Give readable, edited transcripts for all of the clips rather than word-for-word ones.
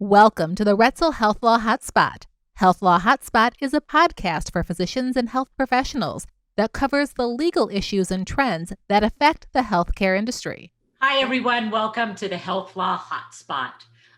Welcome to the Roetzel HealthLaw HotSpot. HealthLaw HotSpot is a podcast for physicians and health professionals that covers the legal issues and trends that affect the healthcare industry. Hi, everyone. Welcome to the HealthLaw HotSpot.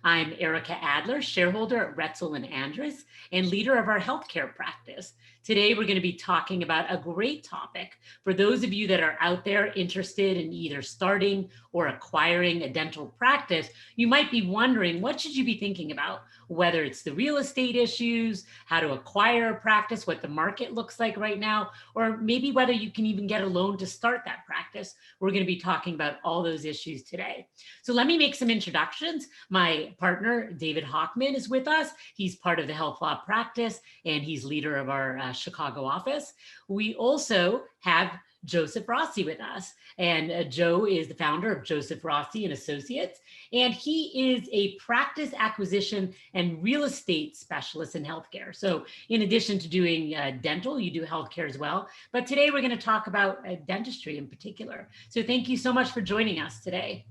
I'm Ericka Adler, shareholder at Roetzel & Andrus and leader of our healthcare practice. Today, we're going to be talking about a great topic for those of you that are out there interested in either starting or acquiring a dental practice. You might be wondering, what should you be thinking about? Whether it's the real estate issues, how to acquire a practice, what the market looks like right now, or maybe whether you can even get a loan to start that practice. We're going to be talking about all those issues today. So let me make some introductions. My partner, David Hochman, is with us. He's part of the health law practice, and he's leader of our Chicago office. We also have Joseph Rossi with us, and Joe is the founder of Joseph Rossi Associates, and he is a practice acquisition and real estate specialist in healthcare. So in addition to doing dental, you do healthcare as well. But today we're going to talk about dentistry in particular. So thank you so much for joining us today.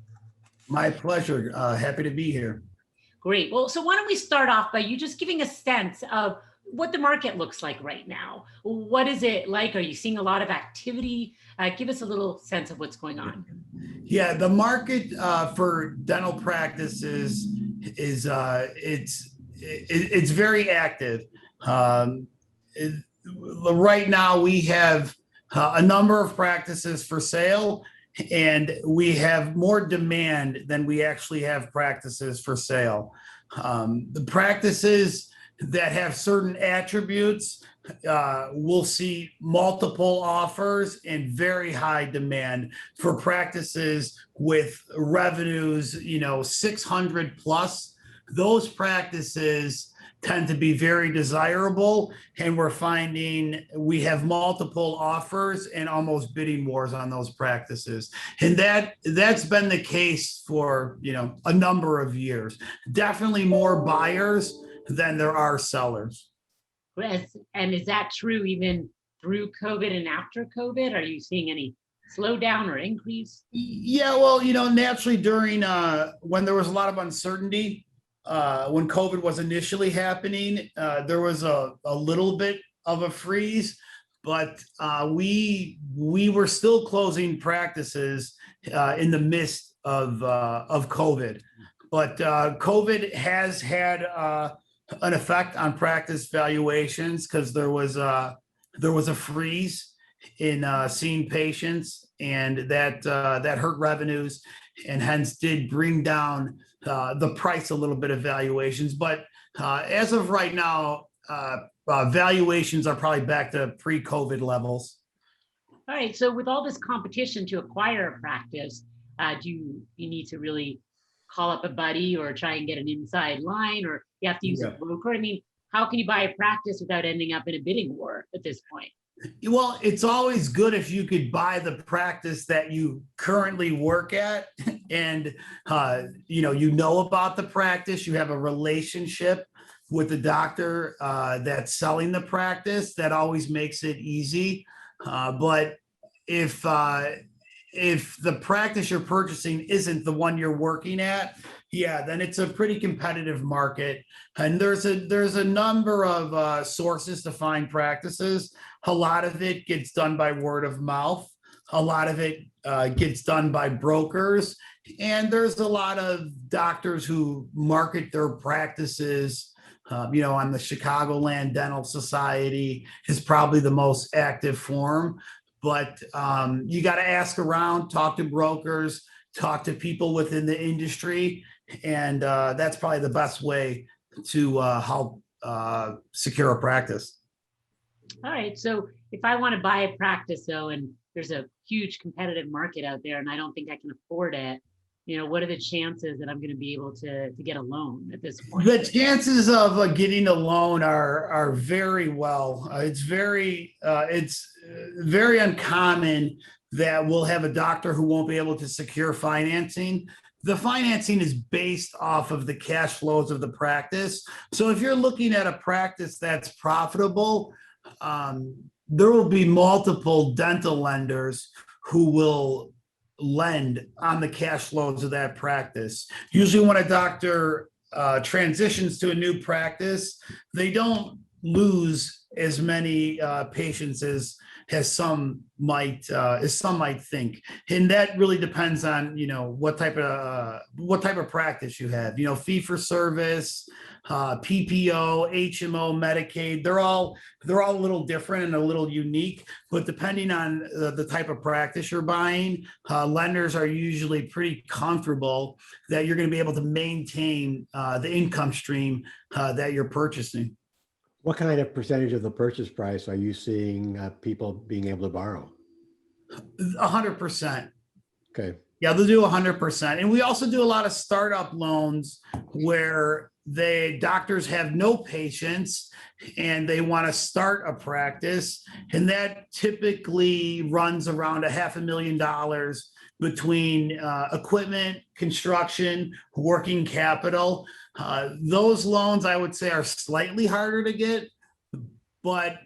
My pleasure. Happy to be here. Great. Well, so why don't we start off by you just giving a sense of what the market looks like right now. What is it like? Are you seeing a lot of activity? Give us a little sense of what's going on. Yeah, the market for dental practices is it's very active. Right now, we have a number of practices for sale, and we have more demand than we actually have practices for sale. The practices that have certain attributes will see multiple offers and very high demand. For practices with revenues, 600 plus, those practices tend to be very desirable, and we're finding we have multiple offers and almost bidding wars on those practices. And that's been the case for a number of years. Definitely more buyers than there are sellers. And is that true even through COVID and after COVID? Are you seeing any slowdown or increase? Yeah, well, naturally during when there was a lot of uncertainty, when COVID was initially happening, there was a little bit of a freeze, but we were still closing practices in the midst of COVID. But COVID has had an effect on practice valuations because there was a freeze in seeing patients, and that hurt revenues, and hence did bring down the price a little bit of valuations. But as of right now, valuations are probably back to pre-COVID levels. All right. So with all this competition to acquire a practice, do you need to really call up a buddy or try and get an inside line, or you have to use a broker? I mean, how can you buy a practice without ending up in a bidding war at this point? Well, it's always good if you could buy the practice that you currently work at, and you know about the practice, you have a relationship with the doctor that's selling the practice. That always makes it easy. But if the practice you're purchasing isn't the one you're working at, then it's a pretty competitive market. And there's a number of sources to find practices. A lot of it gets done by word of mouth. A lot of it gets done by brokers. And there's a lot of doctors who market their practices. On the Chicagoland Dental Society is probably the most active form. But you got to ask around, talk to brokers, talk to people within the industry, and that's probably the best way to help secure a practice. All right. So if I want to buy a practice, though, and there's a huge competitive market out there, and I don't think I can afford it, what are the chances that I'm going to be able to get a loan at this point? The chances of getting a loan are very well. It's very uncommon that we'll have a doctor who won't be able to secure financing. The financing is based off of the cash flows of the practice. So if you're looking at a practice that's profitable, there will be multiple dental lenders who will lend on the cash flows of that practice. Usually when a doctor transitions to a new practice, they don't lose as many patients as some might think, and that really depends on what type of practice you have. Fee for service, PPO, HMO, Medicaid. They're all a little different and a little unique. But depending on the type of practice you're buying, lenders are usually pretty comfortable that you're going to be able to maintain the income stream that you're purchasing. What kind of percentage of the purchase price are you seeing people being able to borrow? 100%. Okay. Yeah, they'll do 100%. And we also do a lot of startup loans where doctors have no patients and they want to start a practice. And that typically runs around $500,000 between equipment, construction, working capital. Those loans, I would say, are slightly harder to get, but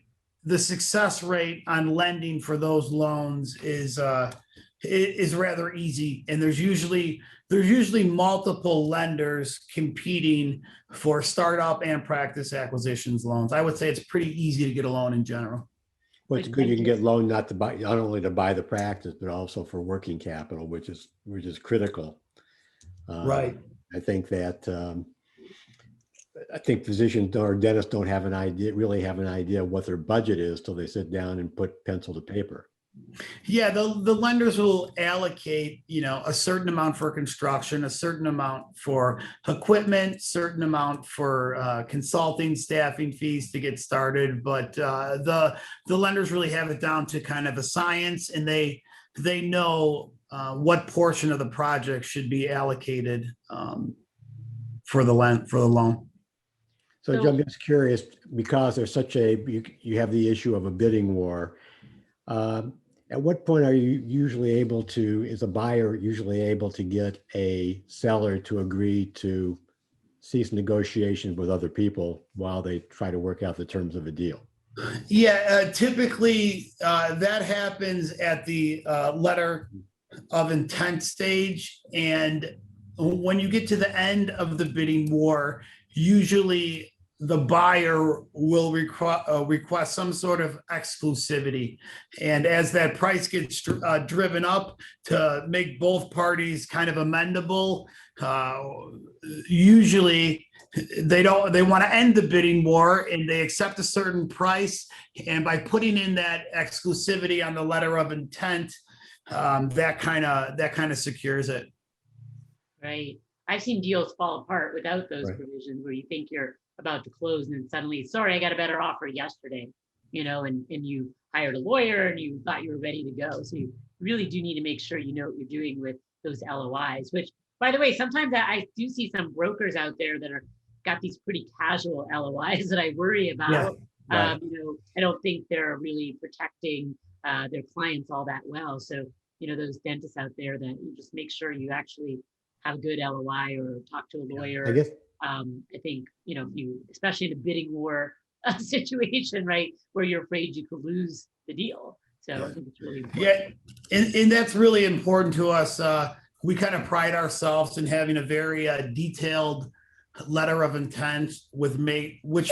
the success rate on lending for those loans is rather easy. And there's usually multiple lenders competing for startup and practice acquisitions loans. I would say it's pretty easy to get a loan in general. Well, it's good you can get loan not only to buy the practice, but also for working capital, which is critical. Right. I think that physicians or dentists don't really have an idea what their budget is till they sit down and put pencil to paper. Yeah, the lenders will allocate, a certain amount for construction, a certain amount for equipment, certain amount for consulting, staffing fees to get started. But the lenders really have it down to kind of a science, and they know what portion of the project should be allocated for the loan. So I'm just curious, because there's you have the issue of a bidding war. At what point are you is a buyer usually able to get a seller to agree to cease negotiations with other people while they try to work out the terms of a deal? Yeah, typically that happens at the letter of intent stage. And when you get to the end of the bidding war, usually the buyer will request some sort of exclusivity. And as that price gets driven up to make both parties kind of amendable, usually they want to end the bidding war and they accept a certain price. And by putting in that exclusivity on the letter of intent, that kind of secures it. Right. I've seen deals fall apart without those provisions where you think you're about to close and then suddenly, sorry, I got a better offer yesterday, and you hired a lawyer and you thought you were ready to go. So you really do need to make sure you know what you're doing with those LOIs, which, by the way, sometimes I do see some brokers out there that got these pretty casual LOIs that I worry about. Yeah, right. I don't think they're really protecting their clients all that well. So, those dentists out there, that you just make sure you actually have a good LOI or talk to a lawyer. I guess. I think, you, especially in a bidding war situation, right, where you're afraid you could lose the deal. So I think it's really important. Yeah, and that's really important to us. We kind of pride ourselves in having a very detailed letter of intent which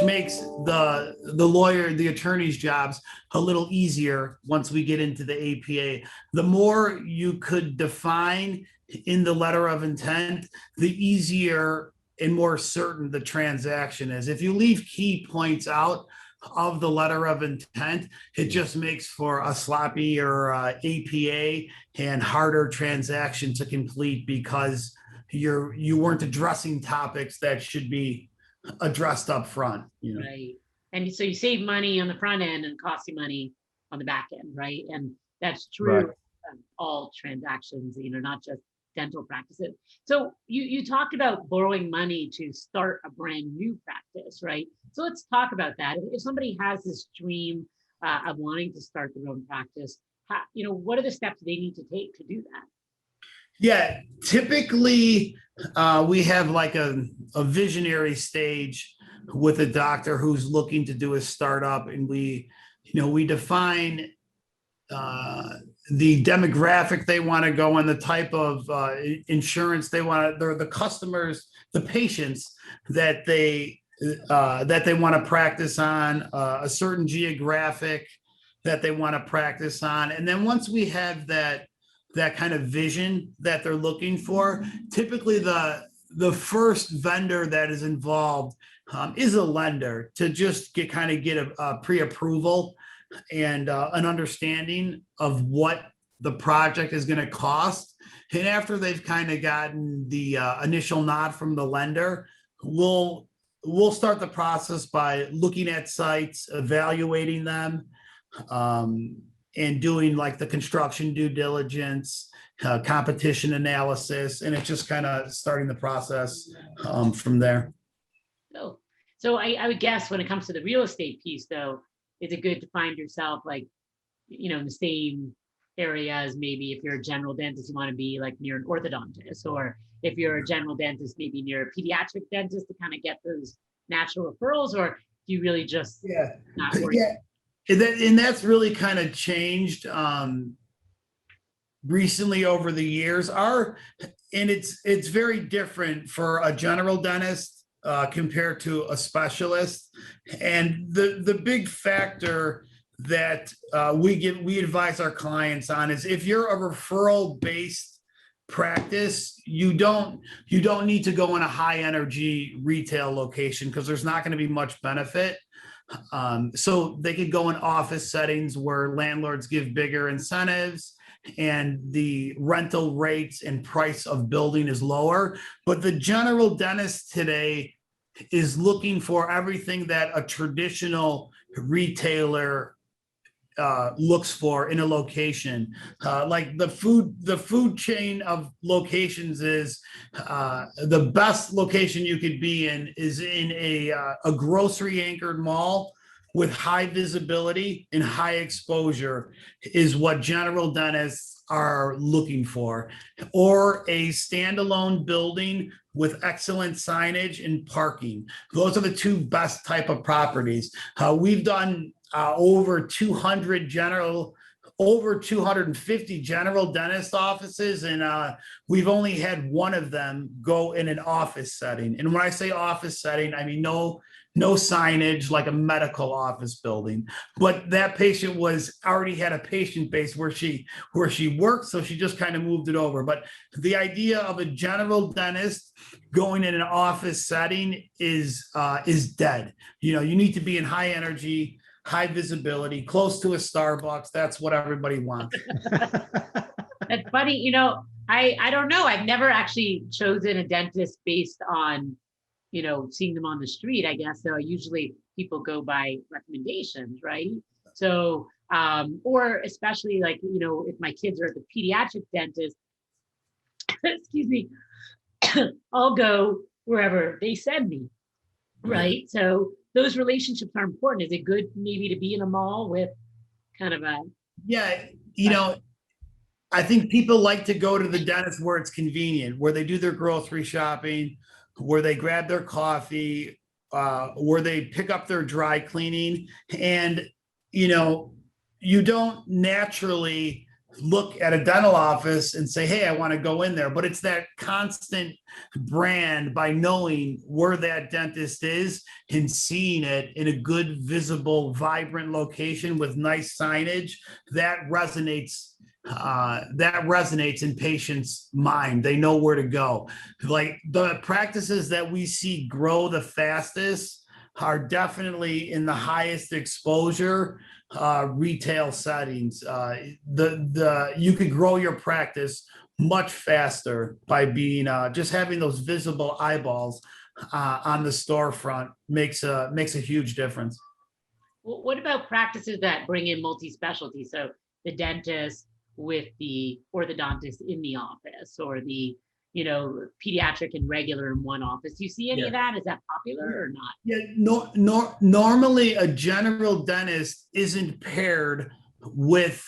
makes the lawyer, the attorney's jobs a little easier once we get into the APA. The more you could define in the letter of intent, the easier and more certain the transaction is. If you leave key points out of the letter of intent, it just makes for a sloppy or APA and harder transaction to complete because you weren't addressing topics that should be addressed up front. Right. And so you save money on the front end and cost you money on the back end, right? And that's true of all transactions, not just dental practices. So you talked about borrowing money to start a brand new practice, right? So let's talk about that. If somebody has this dream of wanting to start their own practice, what are the steps they need to take to do that? Yeah, typically we have like a visionary stage with a doctor who's looking to do a startup, and we define the demographic they want to go in, the type of insurance they want, the customers, the patients that they want to practice on, a certain geographic that they want to practice on. And then once we have that kind of vision that they're looking for, typically the first vendor that is involved is a lender to just get a pre-approval and an understanding of what the project is going to cost. And after they've kind of gotten the initial nod from the lender, we'll start the process by looking at sites, evaluating them, and doing like the construction due diligence, competition analysis, and it's just kind of starting the process from there. So I would guess when it comes to the real estate piece, though, is it good to find yourself like, in the same area as maybe if you're a general dentist, you want to be like near an orthodontist, or if you're a general dentist, maybe near a pediatric dentist to kind of get those natural referrals, or do you really just not worry? And that's really kind of changed recently over the years. And it's very different for a general dentist compared to a specialist. And the big factor that we advise our clients on is if you're a referral based practice, you don't need to go in a high energy retail location because there's not going to be much benefit. So they could go in office settings where landlords give bigger incentives and the rental rates and price of building is lower. But the general dentist today is looking for everything that a traditional retailer looks for in a location. Like the food chain of locations is the best location you could be in is in a grocery anchored mall with high visibility and high exposure is what general dentists are looking for, or a standalone building with excellent signage and parking. Those are the two best type of properties. We've done over 250 general dentist offices, and we've only had one of them go in an office setting. And when I say office setting, I mean no signage like a medical office building, but that patient already had a patient base where she worked, so she just kind of moved it over. But the idea of a general dentist going in an office setting is dead. You need to be in high energy, high visibility, close to a Starbucks. That's what everybody wants. That's funny. I don't know. I've never actually chosen a dentist based on, seeing them on the street, I guess. So usually people go by recommendations, right? So, or especially like, if my kids are at the pediatric dentist, excuse me, I'll go wherever they send me, right? So those relationships are important. Is it good maybe to be in a mall with kind of a... Yeah, I think people like to go to the dentist where it's convenient, where they do their grocery shopping, where they grab their coffee, where they pick up their dry cleaning. And, you don't naturally look at a dental office and say, hey, I want to go in there. But it's that constant brand by knowing where that dentist is and seeing it in a good, visible, vibrant location with nice signage that resonates in patients' mind. They know where to go. Like the practices that we see grow the fastest are definitely in the highest exposure retail settings. You could grow your practice much faster by being just having those visible eyeballs on the storefront makes a huge difference. Well, what about practices that bring in multi-specialty? So the dentist with the orthodontist in the office, or the pediatric and regular in one office. Do you see any of that? Is that popular or not? Yeah, normally a general dentist isn't paired with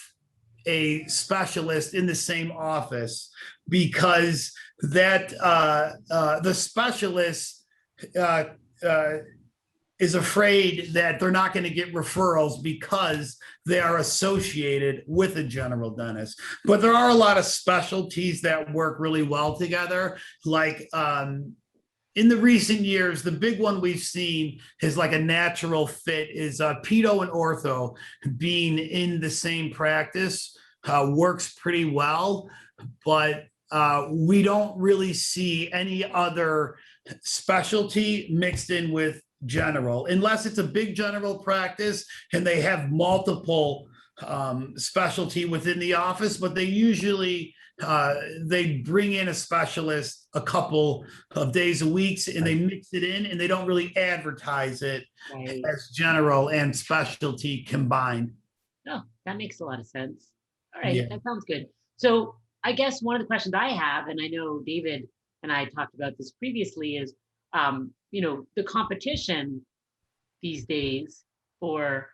a specialist in the same office because that the specialist is afraid that they're not going to get referrals because they are associated with a general dentist. But there are a lot of specialties that work really well together. Like in the recent years, the big one we've seen is like a natural fit is pedo and ortho being in the same practice works pretty well, but we don't really see any other specialty mixed in with general, unless it's a big general practice and they have multiple specialty within the office, but they usually they bring in a specialist a couple of days a week and they mix it in and they don't really advertise it as general and specialty combined. Oh, that makes a lot of sense. All right, that sounds good. So I guess one of the questions I have, and I know David and I talked about this previously, is the competition these days for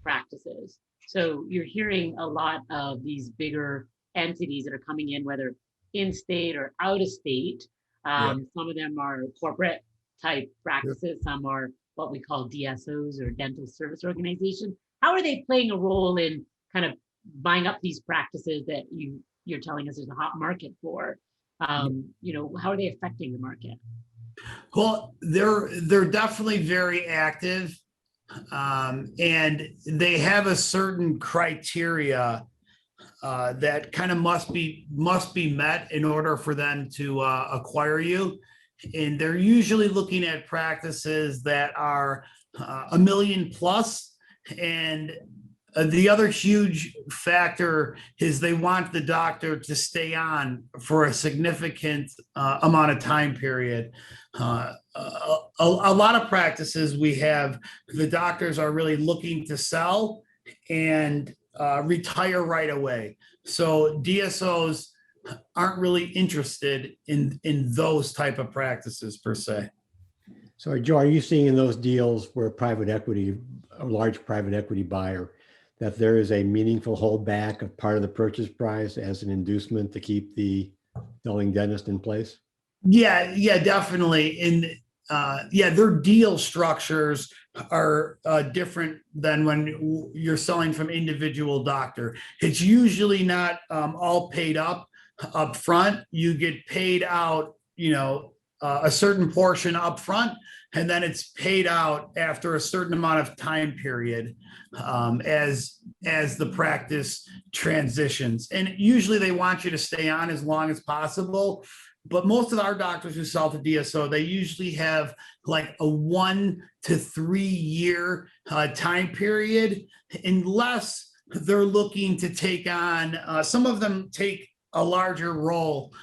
practices. So you're hearing a lot of these bigger entities that are coming in, whether in-state or out-of-state. Some of them are corporate type practices. Some are what we call DSOs or dental service organizations. How are they playing a role in kind of buying up these practices that you're telling us there's a hot market for? How are they affecting the market? Well, they're definitely very active, and they have a certain criteria that kind of must be met in order for them to acquire you. And they're usually looking at practices that are $1 million plus. And the other huge factor is they want the doctor to stay on for a significant amount of time period. A lot of practices we have, the doctors are really looking to sell and retire right away. So DSOs aren't really interested in those type of practices per se. So Joe, are you seeing in those deals where a large private equity buyer, that there is a meaningful holdback of part of the purchase price as an inducement to keep the selling dentist in place? Yeah, definitely. And their deal structures are different than when you're selling from individual doctor. It's usually not all paid up front. You get paid out, a certain portion up front, and then it's paid out after a certain amount of time period as the practice transitions. And usually they want you to stay on as long as possible. But most of our doctors who sell to DSO, they usually have like a 1 to 3 year time period, unless they're looking to take on, some of them take a larger role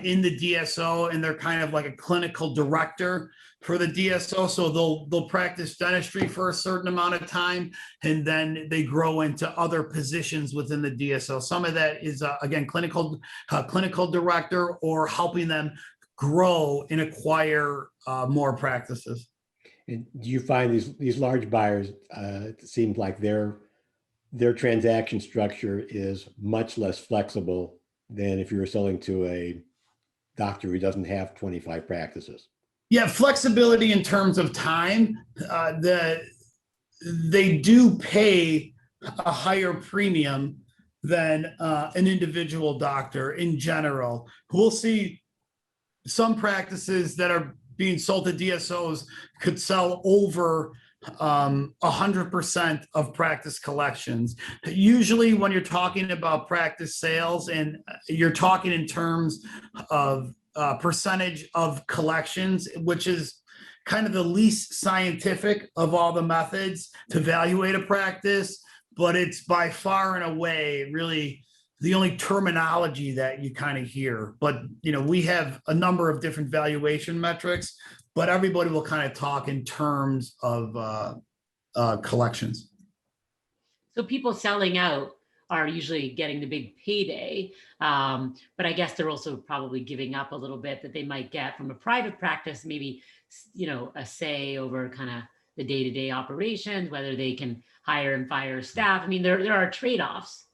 in the DSO, and they're kind of like a clinical director for the DSO. So they'll practice dentistry for a certain amount of time, and then they grow into other positions within the DSO. Some of that is again clinical director, or helping them grow and acquire more practices. And do you find these large buyers, it seems like their transaction structure is much less flexible than if you were selling to a doctor who doesn't have 25 practices? Yeah, flexibility in terms of time. They do pay a higher premium than an individual doctor in general. We'll see some practices that are being sold to DSOs could sell over 100% of practice collections. Usually when you're talking about practice sales, and you're talking in terms of percentage of collections, which is kind of the least scientific of all the methods to evaluate a practice, but it's by far and away really the only terminology that you kind of hear. But we have a number of different valuation metrics, but everybody will kind of talk in terms of collections. So people selling out are usually getting the big payday, but I guess they're also probably giving up a little bit that they might get from a private practice, maybe a say over kind of the day-to-day operations, whether they can hire and fire staff. I mean, there are trade-offs.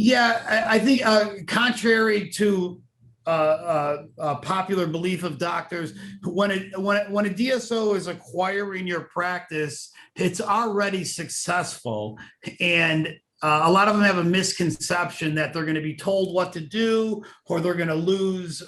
Yeah, I think contrary to popular belief of doctors. When a DSO is acquiring your practice, it's already successful, and a lot of them have a misconception that they're going to be told what to do, or they're going to lose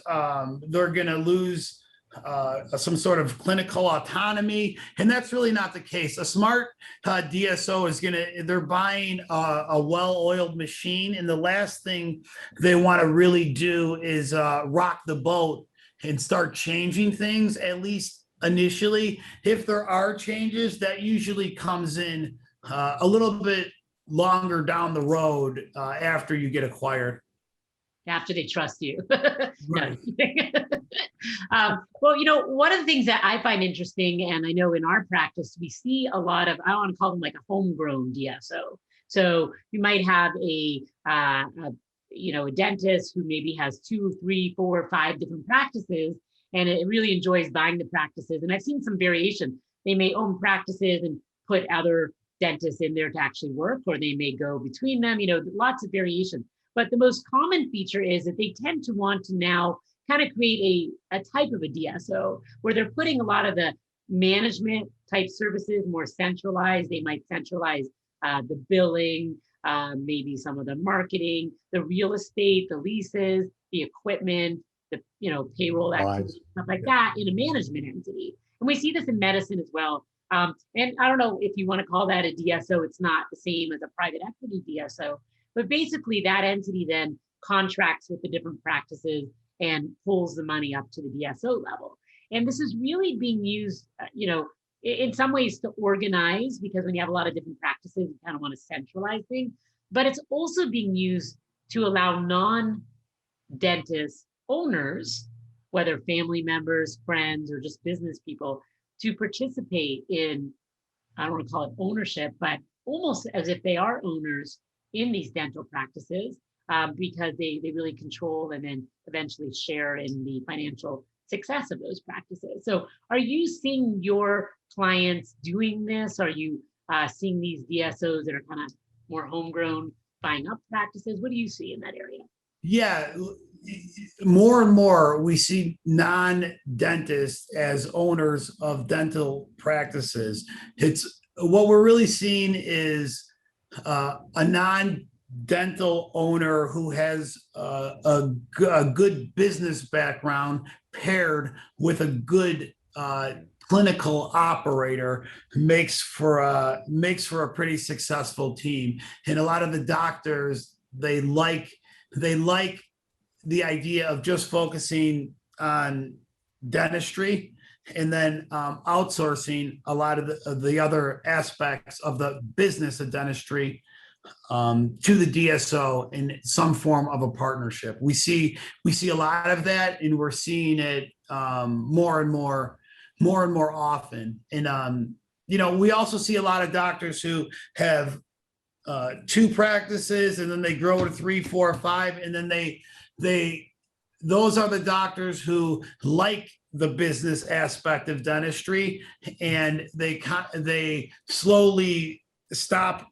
some sort of clinical autonomy, and that's really not the case. A smart DSO they're buying a well-oiled machine, and the last thing they want to really do is rock the boat and start changing things, at least initially. If there are changes, that usually comes in a little bit longer down the road after you get acquired. After they trust you. Right. Well, one of the things that I find interesting, and I know in our practice, we see a lot of, I want to call them like a homegrown DSO. So you might have a dentist who maybe has 2, 3, 4, 5 different practices, and it really enjoys buying the practices. And I've seen some variation. They may own practices and put other dentists in there to actually work, or they may go between them, lots of variation. But the most common feature is that they tend to want to now kind of create a type of a DSO where they're putting a lot of the management type services more centralized. They might centralize the billing, maybe some of the marketing, the real estate, the leases, the equipment, the payroll activity, stuff like that in a management entity. And we see this in medicine as well. And I don't know if you want to call that a DSO. It's not the same as a private equity DSO, but basically that entity then contracts with the different practices and pulls the money up to the DSO level. And this is really being used, in some ways to organize, because when you have a lot of different practices, you kind of want to centralize things, but it's also being used to allow non-dentist owners, whether family members, friends, or just business people, to participate in, I don't want to call it ownership, but almost as if they are owners in these dental practices, because they really control and then eventually share in the financial success of those practices. So are you seeing your clients doing this? Are you seeing these DSOs that are kind of more homegrown buying up practices? What do you see in that area? Yeah, more and more we see non-dentists as owners of dental practices. It's what we're really seeing is a non-dental owner who has a good business background paired with a good clinical operator makes for a pretty successful team. And a lot of the doctors, they like the idea of just focusing on dentistry and then outsourcing a lot of the other aspects of the business of dentistry to the DSO in some form of a partnership. We see a lot of that, and we're seeing it more and more often. And we also see a lot of doctors who have 2 practices, and then they grow to 3, 4, 5, and then those are the doctors who like the business aspect of dentistry, and they slowly stop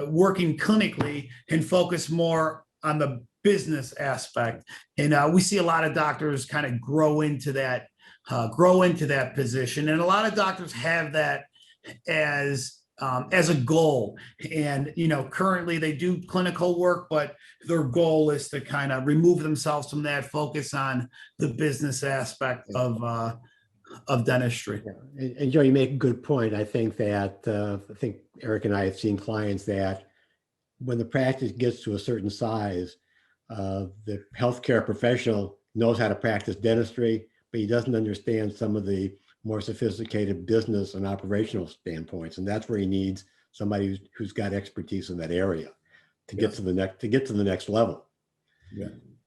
working clinically and focus more on the business aspect. And we see a lot of doctors kind of grow into that position, and a lot of doctors have that as a goal. And currently they do clinical work, but their goal is to kind of remove themselves from that, focus on the business aspect of dentistry. Yeah. And Joe, you make a good point. I think that Eric and I have seen clients that when the practice gets to a certain size, the healthcare professional knows how to practice dentistry, but he doesn't understand some of the more sophisticated business and operational standpoints, and that's where he needs somebody who's got expertise in that area to get to the next level. Yeah,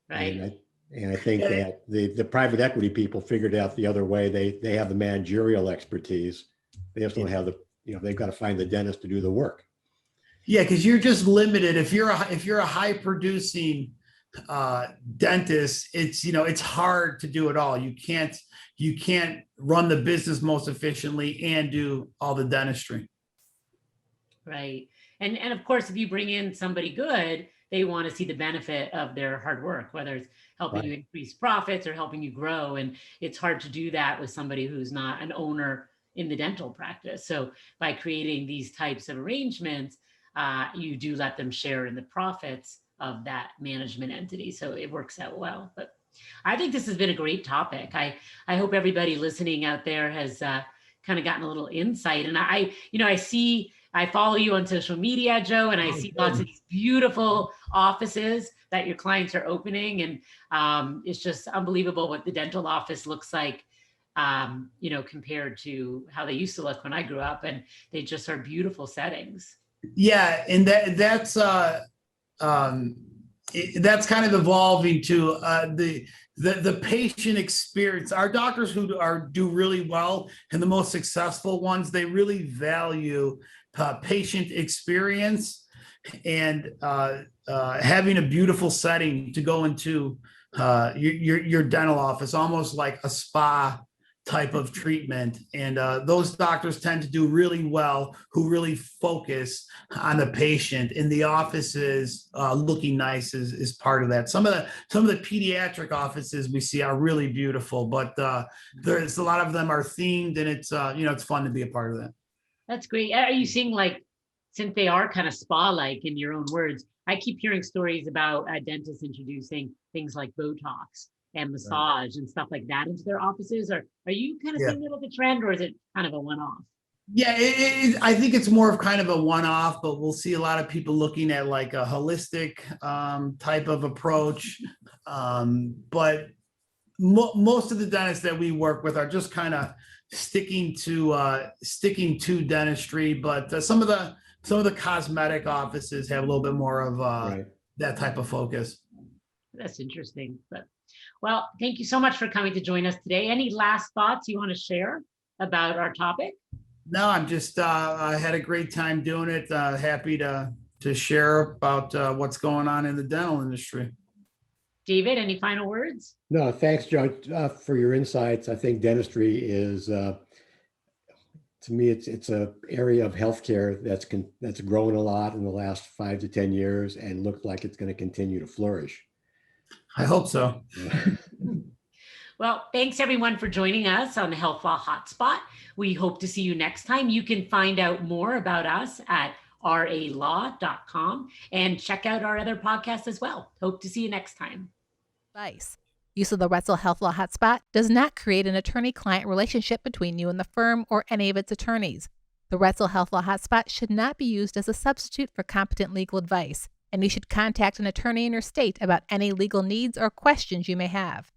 right. And I think that the private equity people figured out the other way. They have the managerial expertise. They also have they've got to find the dentist to do the work. Yeah, because you're just limited. If you're a high producing dentist, it's hard to do it all. You can't run the business most efficiently and do all the dentistry. Right. And of course, if you bring in somebody good, they want to see the benefit of their hard work, whether it's helping you increase profits or helping you grow. And it's hard to do that with somebody who's not an owner in the dental practice. So by creating these types of arrangements, you do let them share in the profits of that management entity. So it works out well. But I think this has been a great topic. I hope everybody listening out there has kind of gotten a little insight. And I follow you on social media, Joe, and I see lots of these beautiful offices that your clients are opening. And it's just unbelievable what the dental office looks like, compared to how they used to look when I grew up. And they just are beautiful settings. Yeah. And that's kind of evolving to the patient experience. Our doctors who do really well and the most successful ones, they really value patient experience and having a beautiful setting to go into your dental office, almost like a spa type of treatment. And those doctors tend to do really well, who really focus on the patient, and the offices looking nice is part of that. Some of the pediatric offices we see are really beautiful, but there's a lot of them are themed, and it's it's fun to be a part of that. That's great. Are you seeing, since they are kind of spa-like in your own words, I keep hearing stories about dentists introducing things like Botox and massage and stuff like that into their offices. Are you kind of seeing that as a trend, or is it kind of a one-off? Yeah, I think it's more of kind of a one-off, but we'll see a lot of people looking at like a holistic type of approach. But most of the dentists that we work with are just kind of sticking to dentistry. But some of the cosmetic offices have a little bit more of that type of focus. That's interesting. Well, thank you so much for coming to join us today. Any last thoughts you want to share about our topic? No, I'm just, I had a great time doing it. Happy to share about what's going on in the dental industry. David, any final words? No, thanks, John, for your insights. I think dentistry is, to me, it's a area of healthcare that's grown a lot in the last 5 to 10 years and looked like it's going to continue to flourish. I hope so. Well, thanks everyone for joining us on the HealthLaw HotSpot. We hope to see you next time. You can find out more about us at ralaw.com and check out our other podcasts as well. Hope to see you next time. Advice. Use of the Roetzel HealthLaw HotSpot does not create an attorney-client relationship between you and the firm or any of its attorneys. The Roetzel HealthLaw HotSpot should not be used as a substitute for competent legal advice, and you should contact an attorney in your state about any legal needs or questions you may have.